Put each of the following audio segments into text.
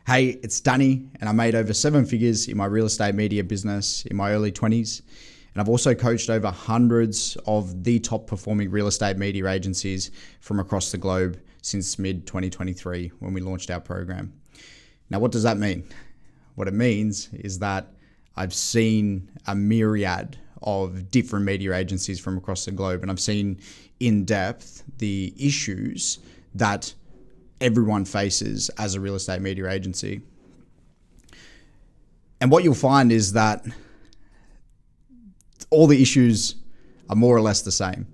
Hey, it's Danny, and I made over 7 figures in my real estate media business in my early 20s. And I've also coached over hundreds of the top performing real estate media agencies from across the globe since mid 2023 when we launched our program. Now, what does that mean? What it means is that I've seen a myriad of different media agencies from across the globe, and I've seen in depth the issues that everyone faces as a real estate media agency. And what you'll find is that all the issues are more or less the same.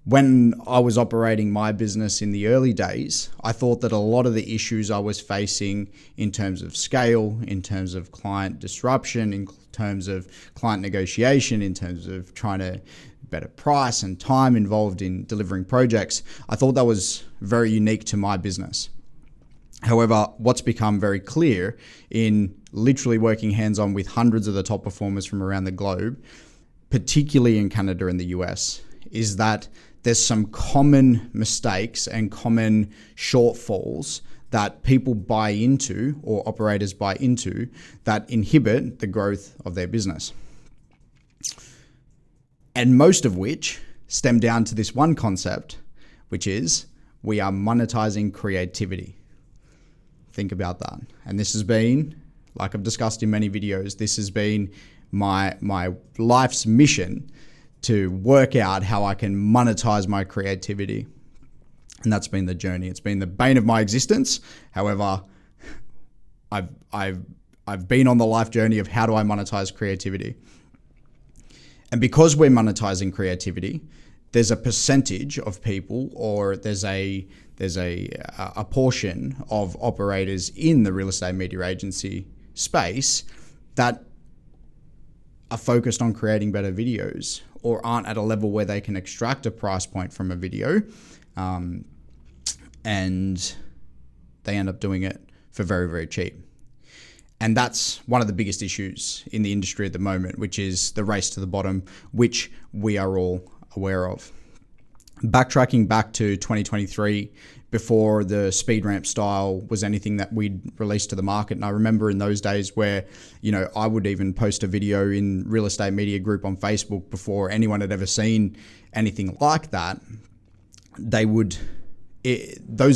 When I was operating my business in the early days, I thought that a lot of the issues I was facing in terms of scale, in terms of client disruption, in terms of client negotiation, in terms of trying to better price and time involved in delivering projects, I thought that was very unique to my business. However, what's become very clear in literally working hands-on with hundreds of the top performers from around the globe, particularly in Canada and the US, is that there's some common mistakes and common shortfalls that people buy into or operators buy into that inhibit the growth of their business. And most of which stem down to this one concept, which is we are monetizing creativity. Think about that. And this has been, like I've discussed in many videos, this has been my life's mission to work out how I can monetize my creativity. And that's been the journey. It's been the bane of my existence. However, I've been on the life journey of how do I monetize creativity. And because we're monetizing creativity, there's a percentage of people, or there's a portion of operators in the real estate media agency space that are focused on creating better videos or aren't at a level where they can extract a price point from a video, and they end up doing it for very, very cheap. And that's one of the biggest issues in the industry at the moment, which is the race to the bottom, which we are all aware of. Backtracking back to 2023, before the SpeedRamp style was anything that we'd released to the market. And I remember in those days where, I would even post a video in Real Estate Media Group on Facebook before anyone had ever seen anything like that. Those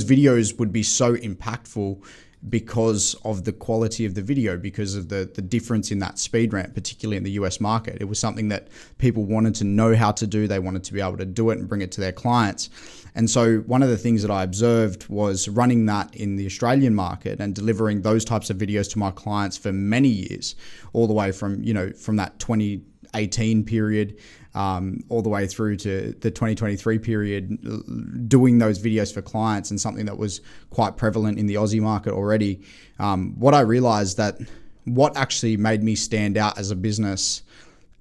videos would be so impactful because of the quality of the video, because of the difference in that speed ramp, particularly in the US market. It was something that people wanted to know how to do. They wanted to be able to do it and bring it to their clients. And so one of the things that I observed was running that in the Australian market and delivering those types of videos to my clients for many years, all the way from that 2018 period, all the way through to the 2023 period, doing those videos for clients, and something that was quite prevalent in the Aussie market already. What I realized that what actually made me stand out as a business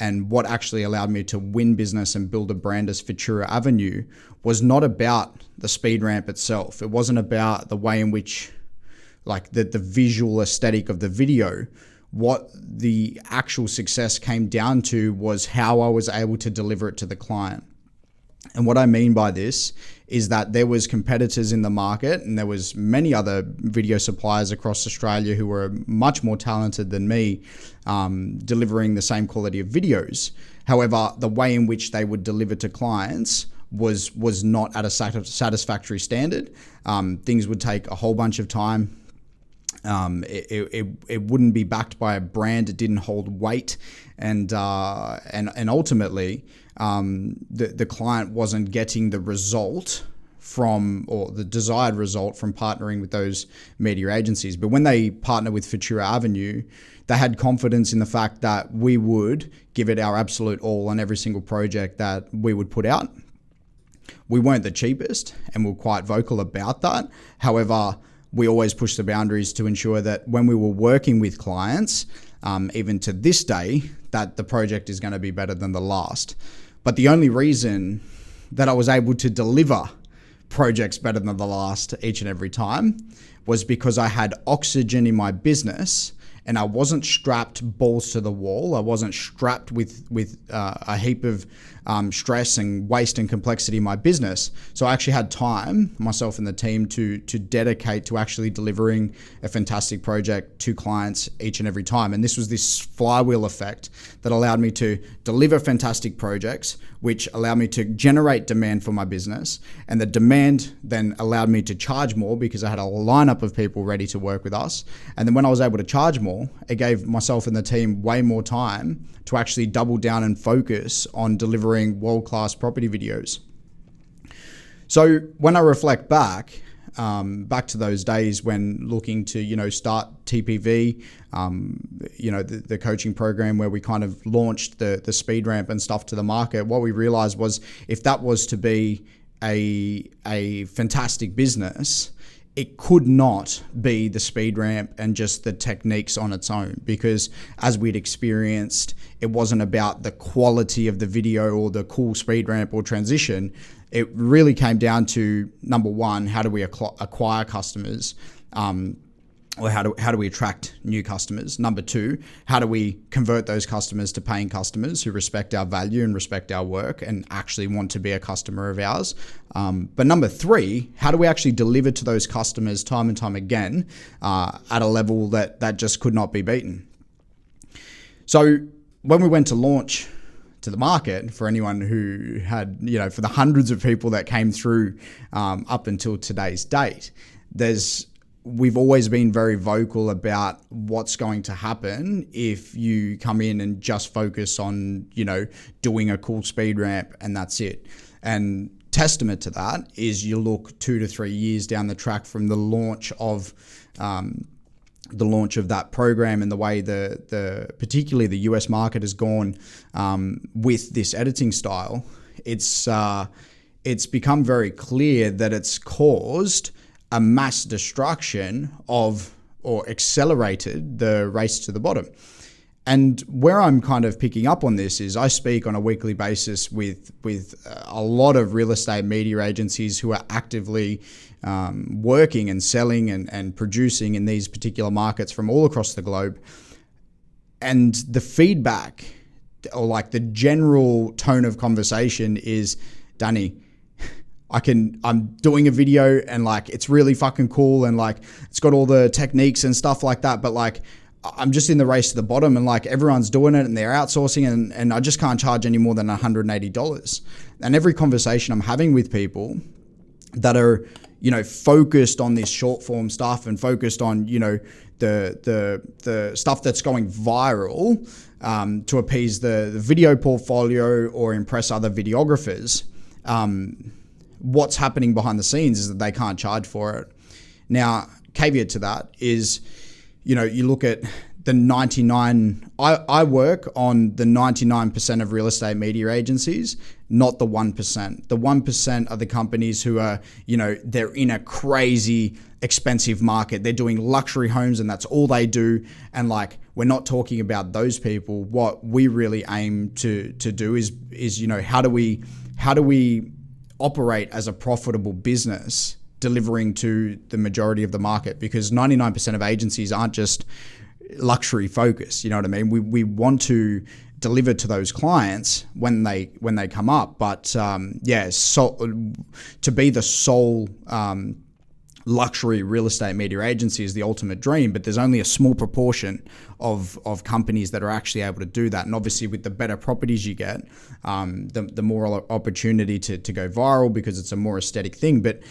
and what actually allowed me to win business and build a brand as Futura Avenue was not about the speed ramp itself. It wasn't about the way in which, like the visual aesthetic of the video. What the actual success came down to was how I was able to deliver it to the client. And what I mean by this is that there was competitors in the market, and there was many other video suppliers across Australia who were much more talented than me, delivering the same quality of videos. However, the way in which they would deliver to clients was not at a satisfactory standard. Things would take a whole bunch of time. It wouldn't be backed by a brand. It didn't hold weight, and ultimately, the client wasn't getting the result or the desired result from partnering with those media agencies. But when they partner with Futura Avenue, they had confidence in the fact that we would give it our absolute all on every single project that we would put out. We weren't the cheapest, and we're quite vocal about that. However, we always push the boundaries to ensure that when we were working with clients, even to this day, that the project is going to be better than the last. But the only reason that I was able to deliver projects better than the last each and every time was because I had oxygen in my business and I wasn't strapped balls to the wall. I wasn't strapped with a heap of stress and waste and complexity in my business. So I actually had time, myself and the team, to dedicate to actually delivering a fantastic project to clients each and every time. And this was this flywheel effect that allowed me to deliver fantastic projects, which allowed me to generate demand for my business. And the demand then allowed me to charge more because I had a lineup of people ready to work with us. And then when I was able to charge more, it gave myself and the team way more time to actually double down and focus on delivering world-class property videos. So when I reflect back to those days when looking to, start TPV, the coaching program where we kind of launched the speed ramp and stuff to the market, what we realized was if that was to be a fantastic business, it could not be the speed ramp and just the techniques on its own, because as we'd experienced, it wasn't about the quality of the video or the cool speed ramp or transition. It really came down to, number one, how do we acquire customers? Or how do we attract new customers? Number two, how do we convert those customers to paying customers who respect our value and respect our work and actually want to be a customer of ours? But number three, how do we actually deliver to those customers time and time again at a level that just could not be beaten? So when we went to launch to the market, for anyone who had, for the hundreds of people that came through up until today's date, we've always been very vocal about what's going to happen if you come in and just focus on, doing a cool speed ramp and that's it. And testament to that is you look 2 to 3 years down the track from the launch of that program and the way particularly the US market has gone with this editing style. It's become very clear that it's caused a mass destruction or accelerated the race to the bottom. And where I'm kind of picking up on this is I speak on a weekly basis with a lot of real estate media agencies who are actively working and selling and producing in these particular markets from all across the globe. And the feedback, or like the general tone of conversation, is, Danny, I'm doing a video and like it's really fucking cool and like it's got all the techniques and stuff like that, but like I'm just in the race to the bottom and like everyone's doing it and they're outsourcing and I just can't charge any more than $180. And every conversation I'm having with people that are, focused on this short form stuff and focused on, the stuff that's going viral to appease the video portfolio or impress other videographers, what's happening behind the scenes is that they can't charge for it. Now, caveat to that is, you look at the 99, I work on the 99% of real estate media agencies, not the 1%. The 1% are the companies who are, they're in a crazy expensive market. They're doing luxury homes and that's all they do. And like, we're not talking about those people. What we really aim to do is, how do we operate as a profitable business delivering to the majority of the market? Because 99% of agencies aren't just luxury focused, you know what I mean? We want to deliver to those clients when they come up, but to be the sole luxury real estate media agency is the ultimate dream, but there's only a small proportion of companies that are actually able to do that. And obviously with the better properties you get, the more opportunity to go viral because it's a more aesthetic thing. But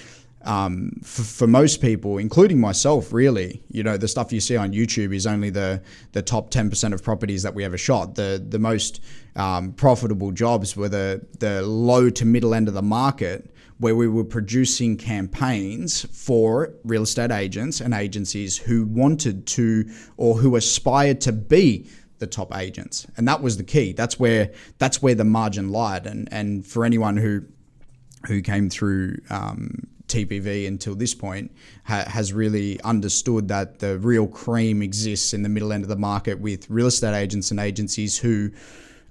for most people, including myself, really, the stuff you see on YouTube is only the top 10% of properties that we ever shot. The most profitable jobs were the low to middle end of the market, where we were producing campaigns for real estate agents and agencies who wanted to or who aspired to be the top agents. And that was the key. That's where the margin lied. And for anyone who came through TPV until this point has really understood that the real cream exists in the middle end of the market with real estate agents and agencies who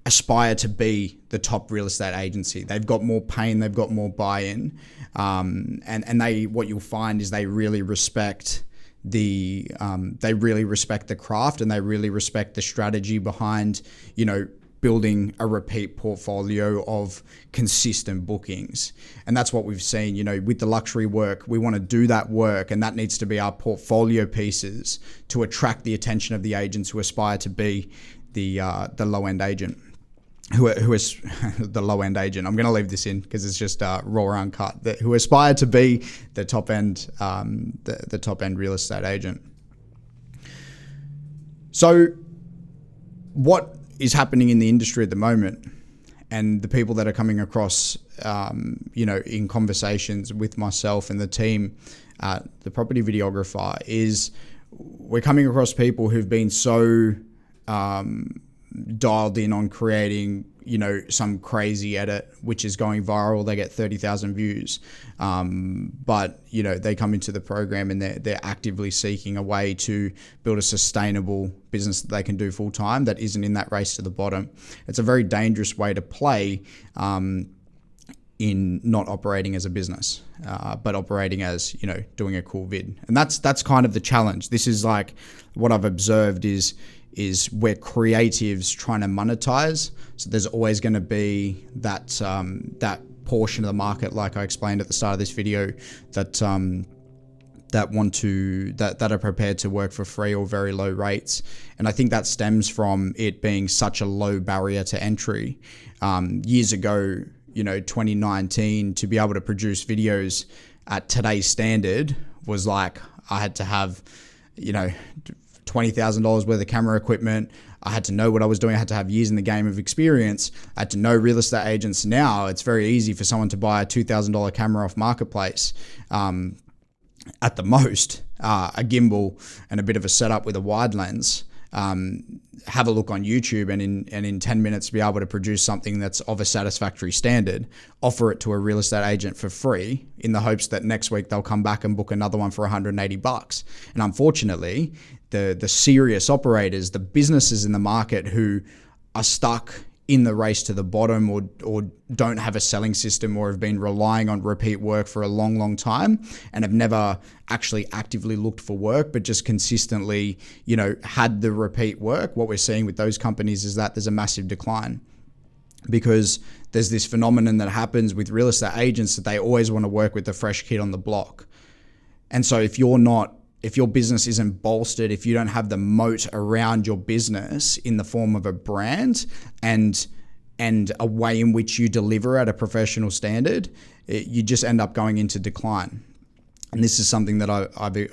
aspire to be the top real estate agency. They've got more pain, they've got more buy-in, and what you'll find is they really respect they really respect the craft, and they really respect the strategy behind, building a repeat portfolio of consistent bookings. And that's what we've seen, with the luxury work. We want to do that work, and that needs to be our portfolio pieces to attract the attention of the agents who aspire to be the low-end agent. Who is the low-end agent. I'm going to leave this in because it's just raw uncut. Who aspire to be the top-end the top-end real estate agent. So what is happening in the industry at the moment, and the people that are coming across, in conversations with myself and the team, the property videographer, is we're coming across people who've been so dialed in on creating, some crazy edit which is going viral. They get 30,000 views, but they come into the program and they're actively seeking a way to build a sustainable business that they can do full time, that isn't in that race to the bottom. It's a very dangerous way to play in not operating as a business, but operating as, doing a cool vid. And that's kind of the challenge. This is like what I've observed is where creatives trying to monetize. So there's always going to be that portion of the market, like I explained at the start of this video, that are prepared to work for free or very low rates. And I think that stems from it being such a low barrier to entry. Years ago, 2019, to be able to produce videos at today's standard was like, I had to have, $20,000 worth of camera equipment. I had to know what I was doing. I had to have years in the game of experience. I had to know real estate agents. Now it's very easy for someone to buy a $2,000 camera off Marketplace. At the most, a gimbal and a bit of a setup with a wide lens. Have a look on YouTube and in 10 minutes be able to produce something that's of a satisfactory standard, offer it to a real estate agent for free in the hopes that next week they'll come back and book another one for $180. And unfortunately, the serious operators, the businesses in the market who are stuck in the race to the bottom, or don't have a selling system, or have been relying on repeat work for a long, long time and have never actually actively looked for work, but just consistently, had the repeat work. What we're seeing with those companies is that there's a massive decline, because there's this phenomenon that happens with real estate agents that they always want to work with the fresh kid on the block. And so if your business isn't bolstered, if you don't have the moat around your business in the form of a brand and a way in which you deliver at a professional standard, you just end up going into decline. And this is something that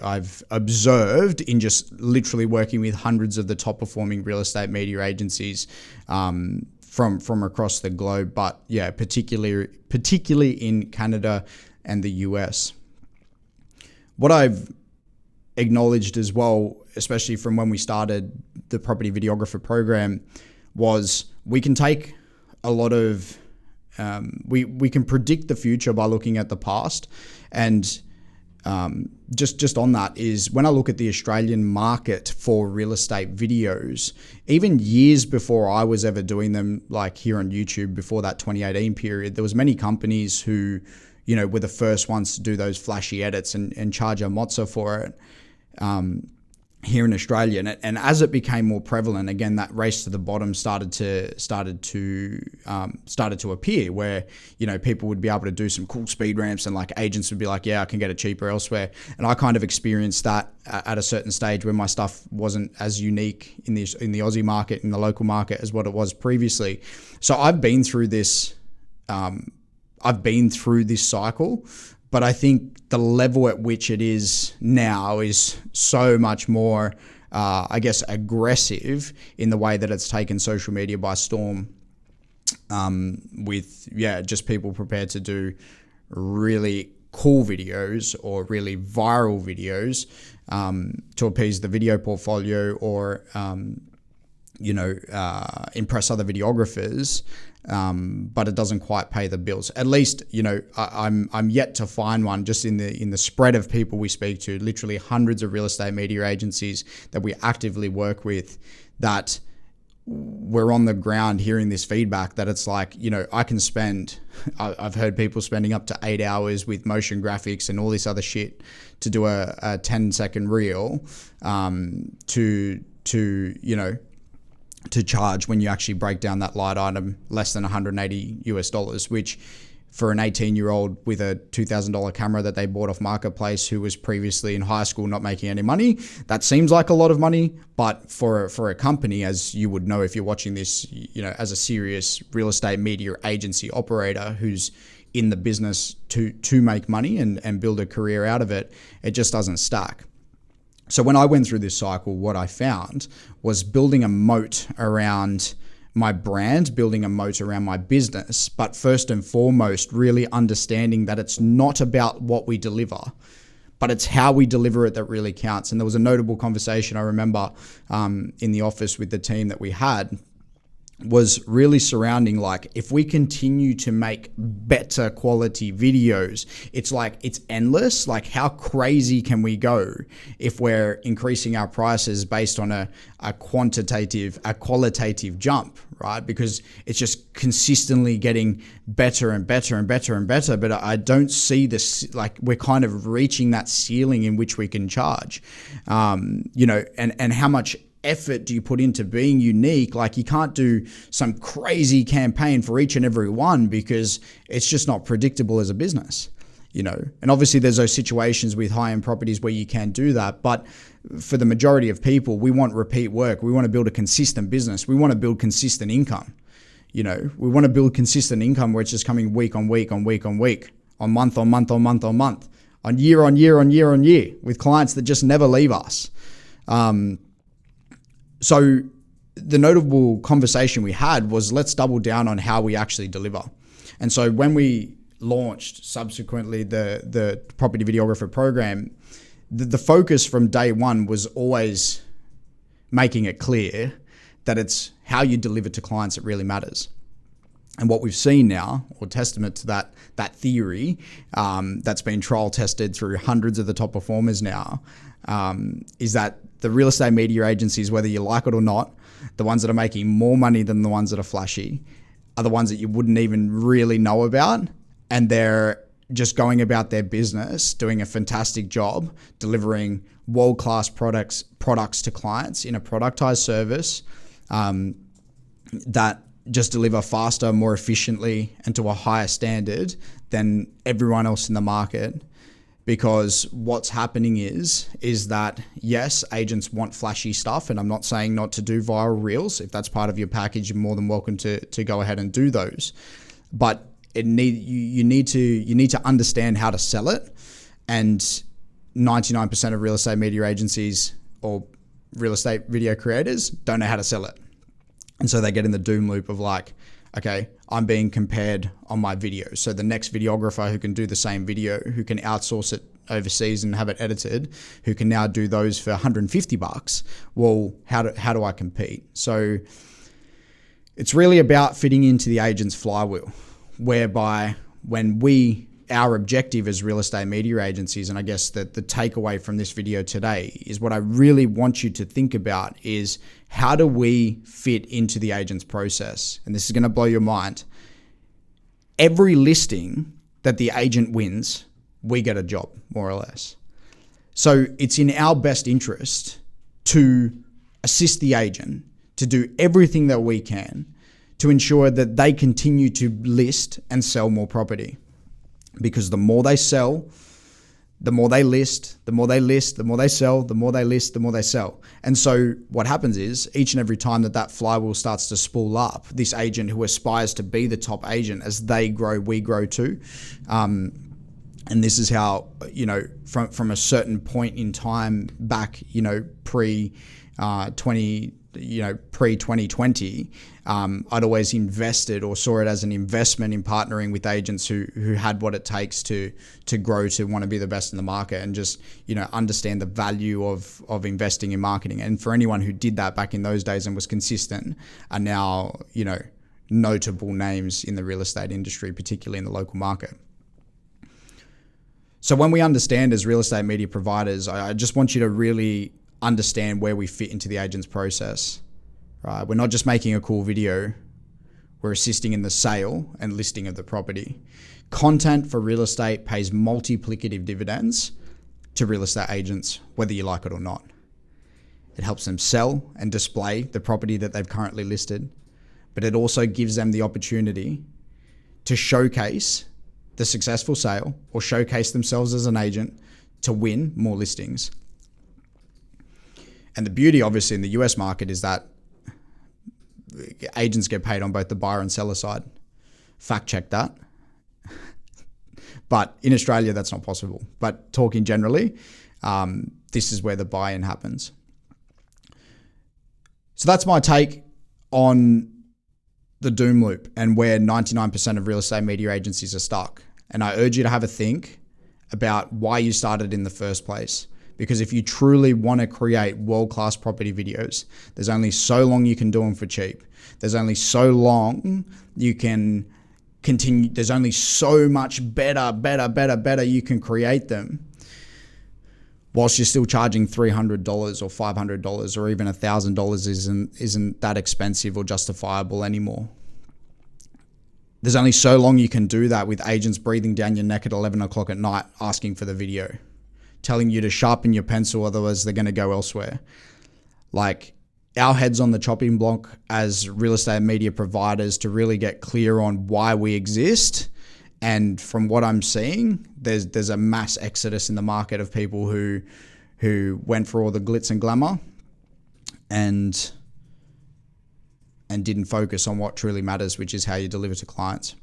I've observed in just literally working with hundreds of the top performing real estate media agencies from across the globe, but yeah, particularly in Canada and the US. What I've acknowledged as well, especially from when we started the property videographer program, was we can take a lot of we can predict the future by looking at the past. And just on that is, when I look at the Australian market for real estate videos, even years before I was ever doing them, like here on YouTube, before that 2018 period, there was many companies who were the first ones to do those flashy edits and charge a mozza for it. Here in Australia, and as it became more prevalent, again, that race to the bottom started to appear, where people would be able to do some cool speed ramps, and like agents would be like, yeah, I can get it cheaper elsewhere. And I kind of experienced that at a certain stage where my stuff wasn't as unique in the Aussie market, in the local market, as what it was previously. So I've been through this cycle. But I think the level at which it is now is so much more, aggressive in the way that it's taken social media by storm, with just people prepared to do really cool videos or really viral videos to appease the video portfolio, or impress other videographers. But it doesn't quite pay the bills. At least, I'm yet to find one, just in the spread of people we speak to, literally hundreds of real estate media agencies that we actively work with, that we're on the ground hearing this feedback that it's like, I've heard people spending up to 8 hours with motion graphics and all this other shit to do a 10-second reel, to charge, when you actually break down that light item, less than $180, which for an 18-year-old with a $2,000 camera that they bought off Marketplace, who was previously in high school not making any money, that seems like a lot of money. But for a company, as you would know if you're watching this, as a serious real estate media agency operator who's in the business to make money and build a career out of it, it just doesn't stack. So when I went through this cycle, what I found was building a moat around my brand, building a moat around my business, but first and foremost, really understanding that it's not about what we deliver, but it's how we deliver it that really counts. And there was a notable conversation I remember in the office with the team that we had, was really surrounding, like, if we continue to make better quality videos, it's endless. Like, how crazy can we go if we're increasing our prices based on a qualitative jump, right? Because it's just consistently getting better and better and better and better. But I don't see this, like, we're kind of reaching that ceiling in which we can charge, and how much effort do you put into being unique? Like, you can't do some crazy campaign for each and every one, because it's just not predictable as a business, and obviously there's those situations with high-end properties where you can do that. But for the majority of people, we want repeat work. We want to build a consistent business. We want to build consistent income. We want to build consistent income where it's just coming week on week on week on week, on month on month on month on month, on year on year on year on year, with clients that just never leave us. So the notable conversation we had was, let's double down on how we actually deliver. And so when we launched subsequently the property videographer program, the focus from day one was always making it clear that it's how you deliver to clients that really matters. And what we've seen now, or testament to that theory, that's been trial tested through hundreds of the top performers now, is that the real estate media agencies, whether you like it or not, the ones that are making more money than the ones that are flashy, are the ones that you wouldn't even really know about. And they're just going about their business, doing a fantastic job, delivering world-class products to clients in a productized service that just deliver faster, more efficiently, and to a higher standard than everyone else in the market. Because what's happening is that, yes, agents want flashy stuff, and I'm not saying not to do viral reels. If that's part of your package, you're more than welcome to go ahead and do those. But you need to understand how to sell it, and 99% of real estate media agencies or real estate video creators don't know how to sell it. And so they get in the doom loop of like, okay, I'm being compared on my video. So the next videographer who can do the same video, who can outsource it overseas and have it edited, who can now do those for $150, well, how do I compete? So it's really about fitting into the agent's flywheel, whereby our objective as real estate media agencies, and I guess that the takeaway from this video today is, what I really want you to think about is, how do we fit into the agent's process? And this is going to blow your mind. Every listing that the agent wins, we get a job, more or less. So it's in our best interest to assist the agent to do everything that we can to ensure that they continue to list and sell more property. Because the more they sell, the more they list, the more they list, the more they sell, the more they list, the more they sell. And so what happens is, each and every time that flywheel starts to spool up, this agent who aspires to be the top agent, as they grow, we grow too. And this is how, from a certain point in time back, pre-2020, I'd always invested, or saw it as an investment, in partnering with agents who had what it takes to grow to want to be the best in the market, and just, understand the value of investing in marketing. And for anyone who did that back in those days and was consistent, are now, notable names in the real estate industry, particularly in the local market. So when we understand as real estate media providers, I just want you to really understand where we fit into the agent's process. right? We're not just making a cool video. We're assisting in the sale and listing of the property. Content for real estate pays multiplicative dividends to real estate agents, whether you like it or not. It helps them sell and display the property that they've currently listed, but it also gives them the opportunity to showcase the successful sale or showcase themselves as an agent to win more listings. And the beauty, obviously, in the US market is that agents get paid on both the buyer and seller side. Fact check that. But in Australia, that's not possible. But talking generally, this is where the buy-in happens. So that's my take on the doom loop and where 99% of real estate media agencies are stuck. And I urge you to have a think about why you started in the first place. Because if you truly want to create world-class property videos, there's only so long you can do them for cheap. There's only so long you can continue. There's only so much better you can create them whilst you're still charging $300 or $500 or even $1,000 isn't that expensive or justifiable anymore. There's only so long you can do that with agents breathing down your neck at 11 o'clock at night asking for the video, telling you to sharpen your pencil, otherwise they're going to go elsewhere. Like, our heads on the chopping block as real estate media providers to really get clear on why we exist. And from what I'm seeing, there's a mass exodus in the market of people who went for all the glitz and glamour and didn't focus on what truly matters, which is how you deliver to clients.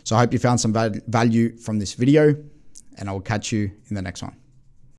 So I hope you found some value from this video, and I will catch you in the next one.